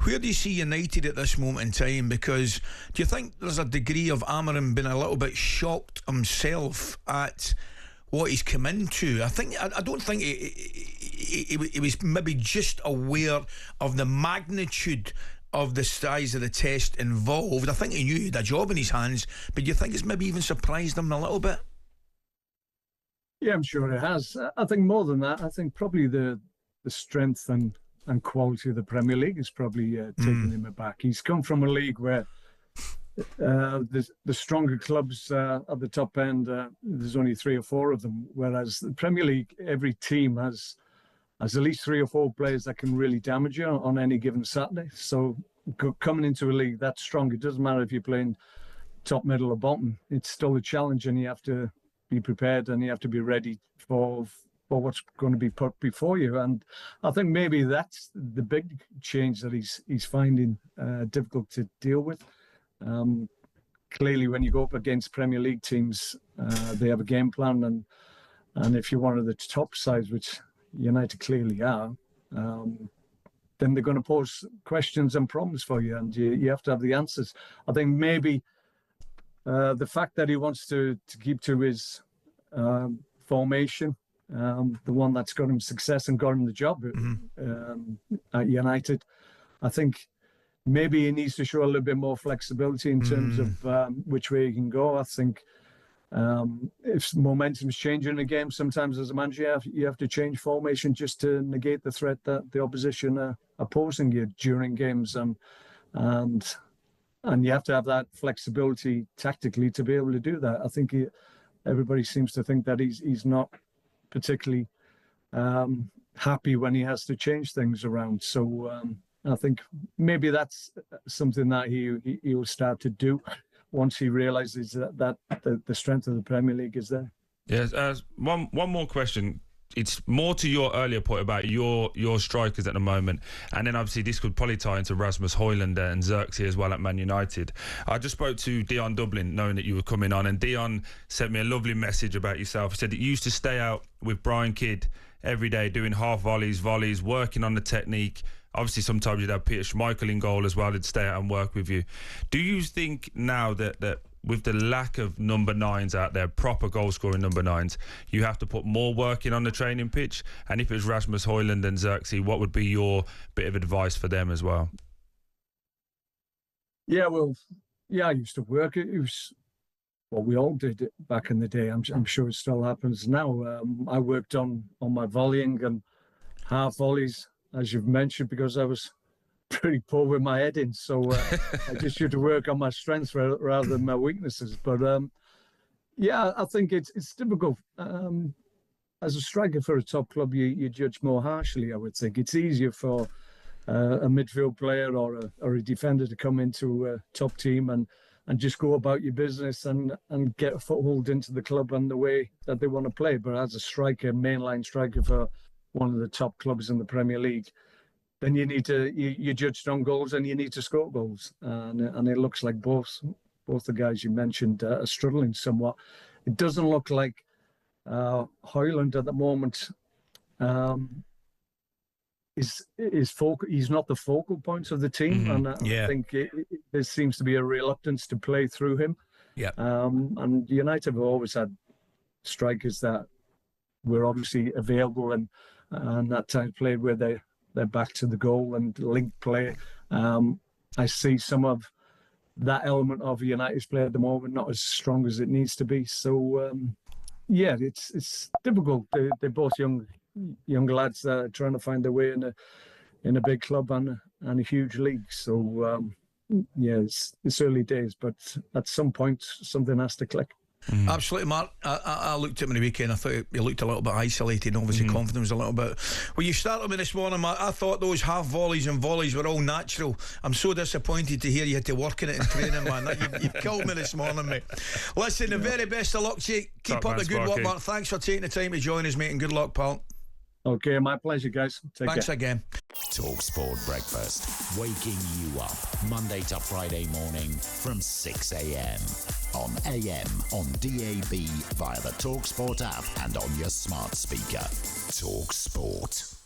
Where do you see United at this moment in time? Because do you think there's a degree of Amorim being a little bit shocked himself at what he's come into? I don't think he was maybe just aware of the magnitude of the size of the test involved. I think he knew he had a job in his hands, but do you think it's maybe even surprised him a little bit? Yeah, I'm sure it has. I think more than that, I think probably the strength and quality of the Premier League is probably taking him aback. He's come from a league where the stronger clubs at the top end, there's only 3 or 4 of them, whereas the Premier League, every team has at least 3 or 4 players that can really damage you on any given Saturday. So coming into a league that strong, it doesn't matter if you're playing top, middle or bottom, it's still a challenge, and you have to be prepared and you have to be ready for what's going to be put before you. And I think maybe that's the big change that he's finding difficult to deal with. Clearly, when you go up against Premier League teams, they have a game plan, and if you're one of the top sides, which United clearly are, then they're going to pose questions and problems for you, and you have to have the answers. I think maybe the fact that he wants to keep to his formation, the one that's got him success and got him the job at United, I think maybe he needs to show a little bit more flexibility in terms of which way he can go. I think if momentum's changing in a game, sometimes as a manager you have to change formation just to negate the threat that the opposition are posing you during games, and you have to have that flexibility tactically to be able to do that. I think everybody seems to think that he's not particularly happy when he has to change things around. So I think maybe that's something that he will start to do once he realises that the strength of the Premier League is there. Yes. One more question. It's more to your earlier point about your strikers at the moment, and then obviously this could probably tie into Rasmus Højlund and Xerxes as well at Man United. I just spoke to Dion Dublin, knowing that you were coming on, and Dion sent me a lovely message about yourself. He said that you used to stay out with Brian Kidd every day doing half volleys, working on the technique. Obviously, sometimes you'd have Peter Schmeichel in goal as well. They'd stay out and work with you. Do you think now that with the lack of number 9s out there, proper goal-scoring number 9s, you have to put more work in on the training pitch? And if it was Rasmus Højlund and Xerxes, what would be your bit of advice for them as well? Yeah, I used to work. It was what we all did it back in the day. I'm sure it still happens now. I worked on my volleying and half volleys, as you've mentioned, because I was pretty poor with my heading, so I just had to work on my strengths rather than my weaknesses. But I think it's difficult. As a striker for a top club, you judge more harshly. I would think it's easier for a midfield player or a defender to come into a top team and just go about your business and get a foothold into the club and the way that they want to play. But as a striker, mainline striker for one of the top clubs in the Premier League, then you need to you judged on goals and you need to score goals, and it looks like both the guys you mentioned are struggling somewhat. It doesn't look like Højlund at the moment he's not the focal point of the team, and I think there seems to be a reluctance to play through him. Yeah, and United have always had strikers that were obviously available and at times played where they're back to the goal and link play. I see some of that element of United's play at the moment not as strong as it needs to be. So it's difficult. They're both young lads that are trying to find their way in a big club and a huge league. So it's early days, but at some point something has to click. Absolutely, Mark. I looked at him on the weekend. I thought he looked a little bit isolated. Obviously, confidence was a little bit. Well, you started me this morning, Mark. I thought those half volleys and volleys were all natural. I'm so disappointed to hear you had to work in it in training, man. You've killed me this morning, mate. Listen, the very best of luck to you. Keep up the good work, Mark. Thanks for taking the time to join us, mate, and good luck, pal. Okay, my pleasure, guys. Thanks care. Again. talkSPORT Breakfast, waking you up Monday to Friday morning from 6 a.m. on AM, on DAB, via the talkSPORT app and on your smart speaker. talkSPORT.